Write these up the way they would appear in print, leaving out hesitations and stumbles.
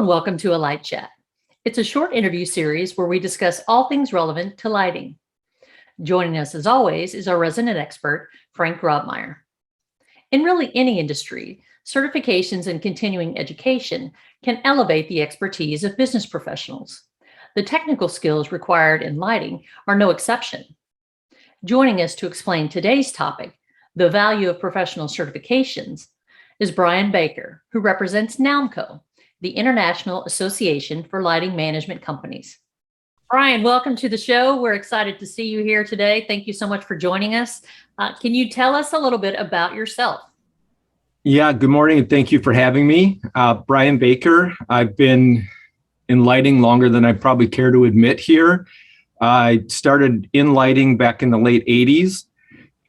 and welcome to A Light Chat. It's a short interview series where we discuss all things relevant to lighting. Joining us as always is our resident expert, Frank Grobmeier. In really any industry, certifications and continuing education can elevate the expertise of business professionals. The technical skills required in lighting are no exception. Joining us to explain today's topic, the value of professional certifications, is Brian Baker, who represents NALMCO, the International Association for Lighting Management Companies. Brian, welcome to the show. We're excited to see you here today. Thank you so much for joining us. Can you tell us a little bit about yourself? Yeah, good morning, and thank you for having me. Brian Baker. I've been in lighting longer than I probably care to admit here. I started in lighting back in the late 80s.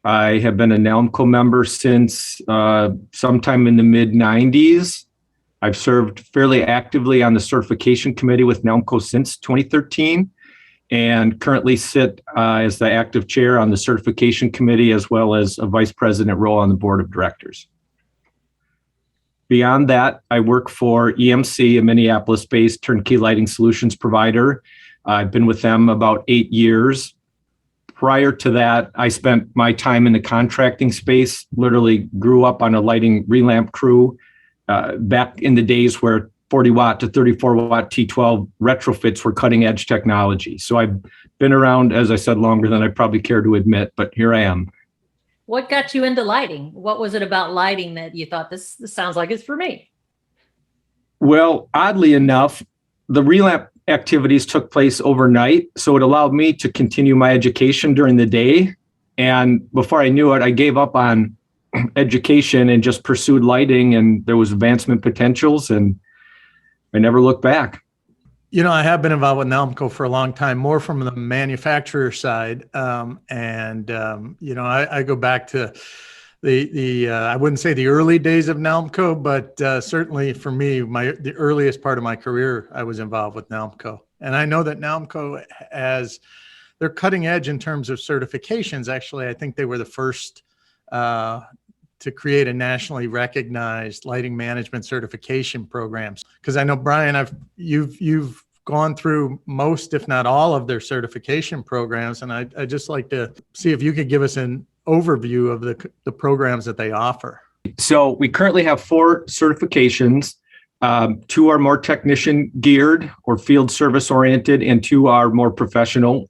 I have been a NALMCO member since sometime in the mid 90s. I've served fairly actively on the certification committee with NALMCO since 2013 and currently sit as the active chair on the certification committee as well as a vice president role on the board of directors. Beyond that, I work for EMC, a Minneapolis-based turnkey lighting solutions provider. I've been with them about 8 years. Prior to that, I spent my time in the contracting space, literally grew up on a lighting relamp crew back in the days where 40 watt to 34 watt T12 retrofits were cutting edge technology. So I've been around, as I said, longer than I probably care to admit, but here I am. What got you into lighting? What was it about lighting that you thought this sounds like it's for me? Well, oddly enough, the relamp activities took place overnight, so it allowed me to continue my education during the day. And before I knew it, I gave up on education and just pursued lighting, and there was advancement potentials, and I never looked back. You know, I have been involved with NALMCO for a long time, more from the manufacturer side. You know, I go back to the I wouldn't say the early days of NALMCO, but certainly for me, the earliest part of my career, I was involved with NALMCO. And I know that NALMCO they're cutting edge in terms of certifications. Actually, I think they were the first to create a nationally recognized lighting management certification programs. Because I know, Brian, you've gone through most, if not all, of their certification programs, and I'd just like to see if you could give us an overview of the programs that they offer. So we currently have 4 certifications. 2 are more technician geared or field service oriented, and 2 are more professional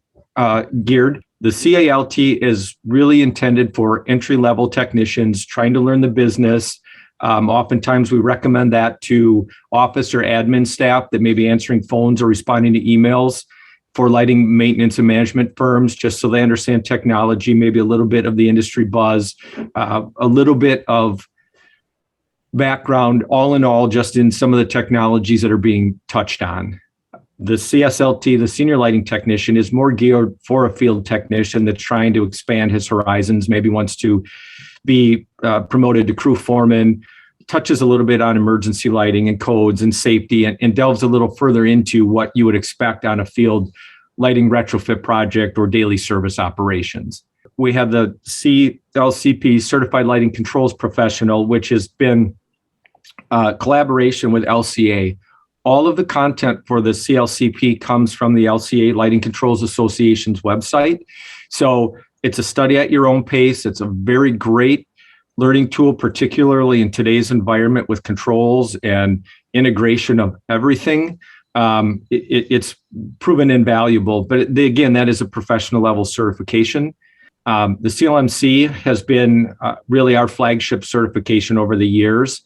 geared. The CALT is really intended for entry-level technicians trying to learn the business. Oftentimes we recommend that to office or admin staff that may be answering phones or responding to emails for lighting maintenance and management firms, just so they understand technology, maybe a little bit of the industry buzz, a little bit of background, all in all, just in some of the technologies that are being touched on. The CSLT, the senior lighting technician, is more geared for a field technician that's trying to expand his horizons, maybe wants to be promoted to crew foreman, touches a little bit on emergency lighting and codes and safety, and delves a little further into what you would expect on a field lighting retrofit project or daily service operations. We have the CLCP, Certified Lighting Controls Professional, which has been collaboration with LCA. All of the content for the CLCP comes from the LCA Lighting Controls Association's website. So it's a study at your own pace. It's a very great learning tool, particularly in today's environment with controls and integration of everything. It's proven invaluable, but again, that is a professional level certification. The CLMC has been really our flagship certification over the years.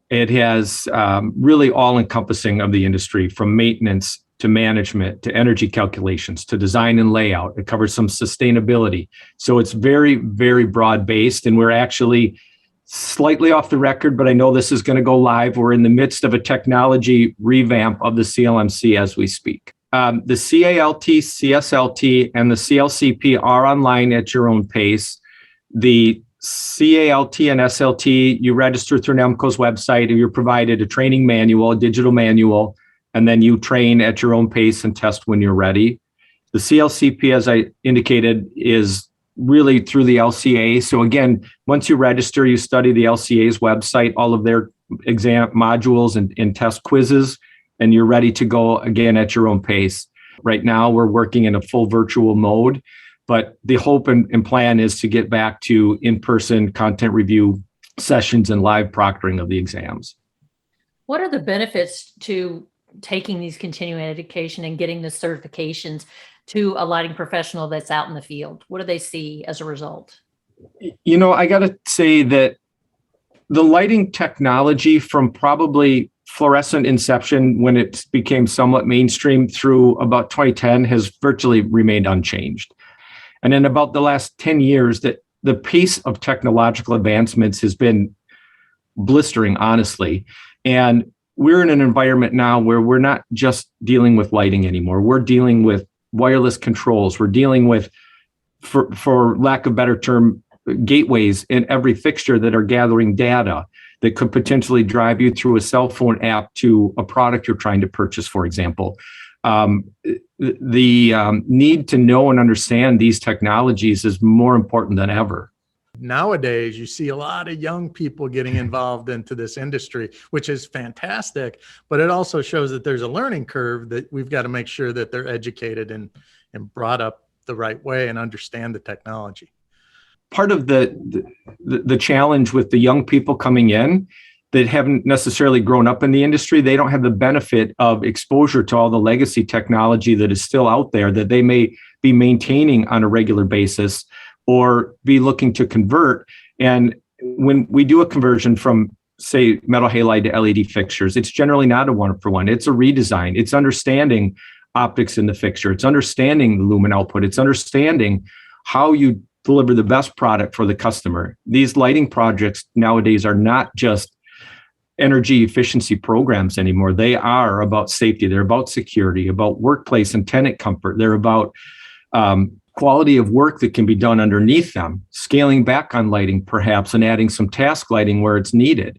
It has really all-encompassing of the industry, from maintenance to management to energy calculations to design and layout. It covers some sustainability. So it's very, very broad-based, and we're actually slightly off the record, but I know this is going to go live. We're in the midst of a technology revamp of the CLMC as we speak. The CALT, CSLT, and the CLCP are online at your own pace. The CALT and SLT, you register through NALMCO's website, and you're provided a training manual, a digital manual, and then you train at your own pace and test when you're ready. The CLCP, as I indicated, is really through the LCA. So again, once you register, you study the LCA's website, all of their exam modules and test quizzes, and you're ready to go again at your own pace. Right now, we're working in a full virtual mode, but the hope and plan is to get back to in-person content review sessions and live proctoring of the exams. What are the benefits to taking these continuing education and getting the certifications to a lighting professional that's out in the field? What do they see as a result? You know, I got to say that the lighting technology from probably fluorescent inception, when it became somewhat mainstream, through about 2010 has virtually remained unchanged. And in about the last 10 years, that the pace of technological advancements has been blistering, honestly. And we're in an environment now where we're not just dealing with lighting anymore. We're dealing with wireless controls. We're dealing with, for lack of a better term, gateways in every fixture that are gathering data that could potentially drive you through a cell phone app to a product you're trying to purchase, for example. The need to know and understand these technologies is more important than ever. Nowadays, you see a lot of young people getting involved into this industry, which is fantastic, but it also shows that there's a learning curve that we've got to make sure that they're educated and brought up the right way and understand the technology. Part of the challenge with the young people coming in that haven't necessarily grown up in the industry, they don't have the benefit of exposure to all the legacy technology that is still out there that they may be maintaining on a regular basis or be looking to convert. And when we do a conversion from, say, metal halide to LED fixtures, it's generally not a one-for-one. It's a redesign. It's understanding optics in the fixture. It's understanding the lumen output. It's understanding how you deliver the best product for the customer. These lighting projects nowadays are not just energy efficiency programs anymore. They are about safety. They're about security, about workplace and tenant comfort. They're about quality of work that can be done underneath them, scaling back on lighting perhaps, and adding some task lighting where it's needed,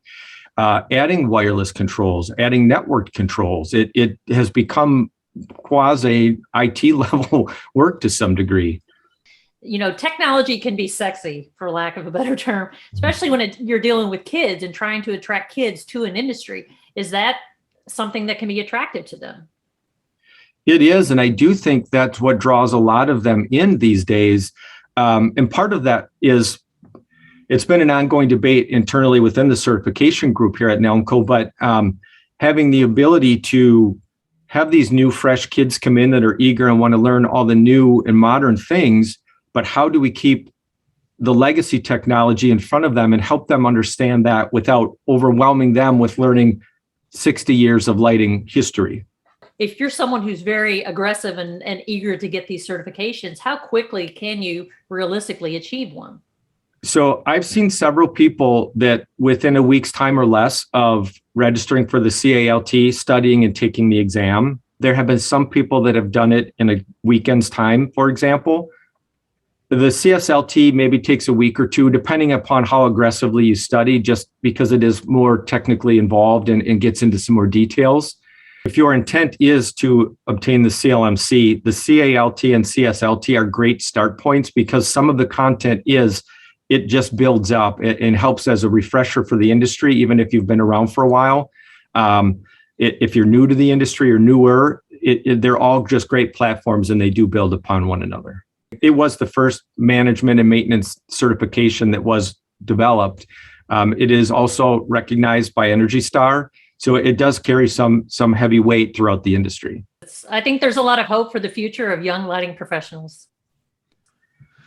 adding wireless controls, adding network controls. It has become quasi IT level work to some degree. You know, technology can be sexy, for lack of a better term, especially when you're dealing with kids and trying to attract kids to an industry. Is that something that can be attractive to them? It is, and I do think that's what draws a lot of them in these days. And part of that is, it's been an ongoing debate internally within the certification group here at NALMCO, but having the ability to have these new, fresh kids come in that are eager and want to learn all the new and modern things, but how do we keep the legacy technology in front of them and help them understand that without overwhelming them with learning 60 years of lighting history? If you're someone who's very aggressive and eager to get these certifications, how quickly can you realistically achieve one? So I've seen several people that within a week's time or less of registering for the CALT, studying and taking the exam, there have been some people that have done it in a weekend's time, for example. The CSLT maybe takes a week or two, depending upon how aggressively you study, just because it is more technically involved and gets into some more details. If your intent is to obtain the CLMC, the CALT and CSLT are great start points because some of the content it just builds up and helps as a refresher for the industry, even if you've been around for a while. If you're new to the industry or newer, they're all just great platforms and they do build upon one another. It was the first management and maintenance certification that was developed. It is also recognized by Energy Star. So it does carry some heavy weight throughout the industry. I think there's a lot of hope for the future of young lighting professionals.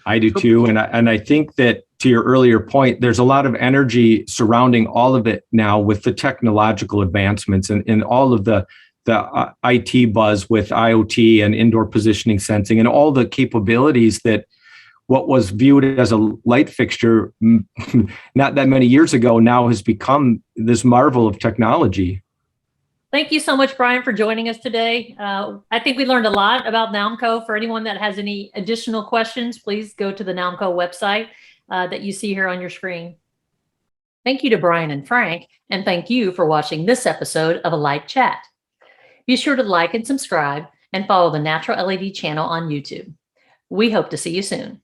I do too. And I think that, to your earlier point, there's a lot of energy surrounding all of it now with the technological advancements and all of the IT buzz with IoT and indoor positioning sensing and all the capabilities that what was viewed as a light fixture not that many years ago now has become this marvel of technology. Thank you so much, Brian, for joining us today. I think we learned a lot about NALMCO. For anyone that has any additional questions, please go to the NALMCO website that you see here on your screen. Thank you to Brian and Frank, and thank you for watching this episode of Alight Chat. Be sure to like and subscribe and follow the Natural LED channel on YouTube. We hope to see you soon.